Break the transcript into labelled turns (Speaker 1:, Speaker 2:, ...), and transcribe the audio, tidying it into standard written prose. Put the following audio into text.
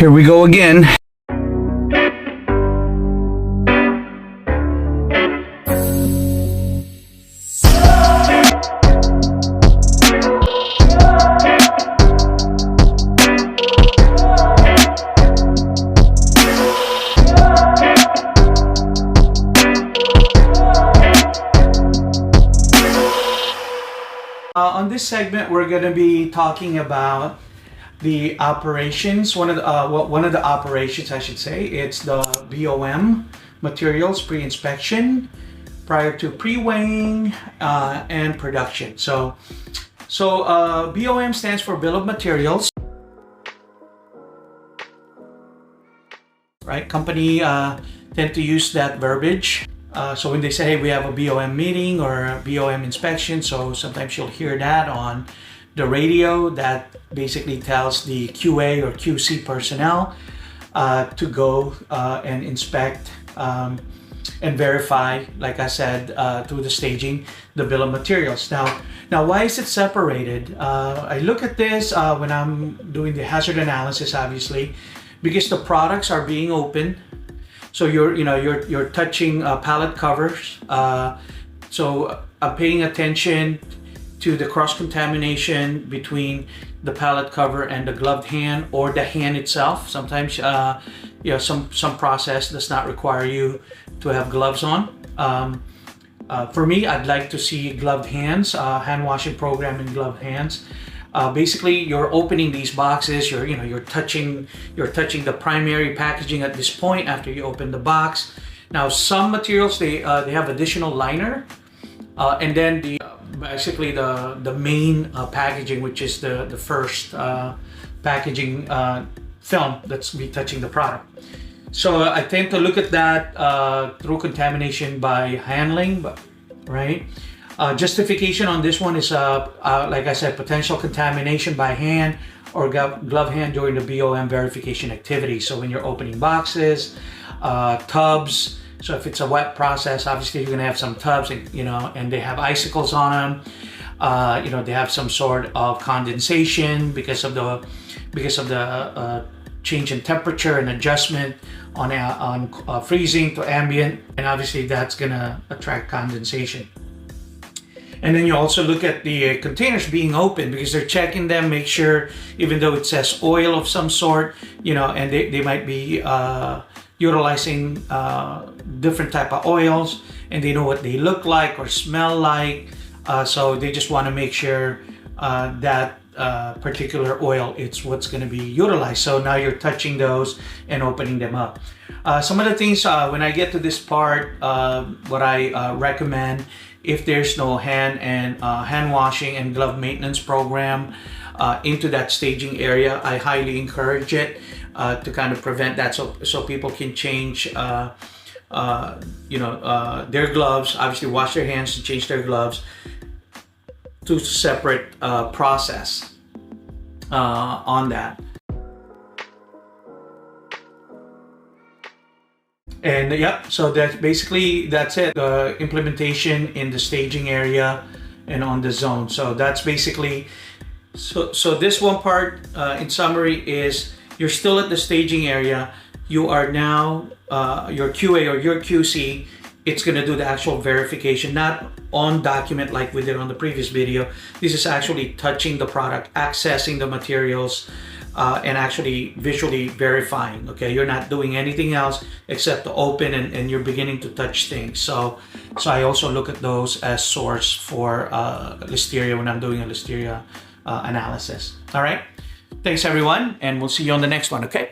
Speaker 1: here we go again. On this segment, we're going to be talking about the operations. One of the operations, I should say, it's the BOM materials pre-inspection, prior to pre-weighing and production. So BOM stands for Bill of Materials. Right? Company tend to use that verbiage. So when they say, hey, we have a BOM meeting or a BOM inspection, so sometimes you'll hear that on the radio. That basically tells the QA or QC personnel to go and inspect and verify, like I said, through the staging, the bill of materials. Now, why is it separated? I look at this when I'm doing the hazard analysis, obviously, because the products are being opened. So you're touching pallet covers. So I'm paying attention to the cross-contamination between the pallet cover and the gloved hand or the hand itself. Sometimes some process does not require you to have gloves on. For me, I'd like to see gloved hands, hand washing program in gloved hands. Basically, you're opening these boxes. You're touching the primary packaging at this point after you open the box. Now, some materials they have additional liner, and then basically the main packaging, which is the first packaging film that's be touching the product. So I tend to look at that through contamination by handling, right? Justification on this one is, like I said, potential contamination by hand or glove hand during the BOM verification activity. So when you're opening boxes, tubs, so if it's a wet process, obviously you're going to have some tubs, and they have icicles on them. They have some sort of condensation because of the change in temperature and adjustment on freezing to ambient, and obviously that's going to attract condensation. And then you also look at the containers being open because they're checking them, make sure, even though it says oil of some sort, and they might be utilizing different type of oils, and they know what they look like or smell like. So they just want to make sure that particular oil, it's what's going to be utilized. So now you're touching those and opening them up. Some of the things when I get to this part, what I recommend, if there's no hand washing and glove maintenance program into that staging area, I highly encourage it to kind of prevent that, so people can change their gloves, obviously wash their hands and change their gloves to separate process on that. And so that's it. The implementation in the staging area and on the zone. So that's basically, so this one part in summary is you're still at the staging area. You are now, your QA or your QC, it's going to do the actual verification, not on document like we did on the previous video. This is actually touching the product, accessing the materials, and actually visually verifying. Okay, you're not doing anything else except to open and you're beginning to touch things. So I also look at those as source for Listeria when I'm doing a Listeria analysis. All right, thanks everyone, and we'll see you on the next one. Okay.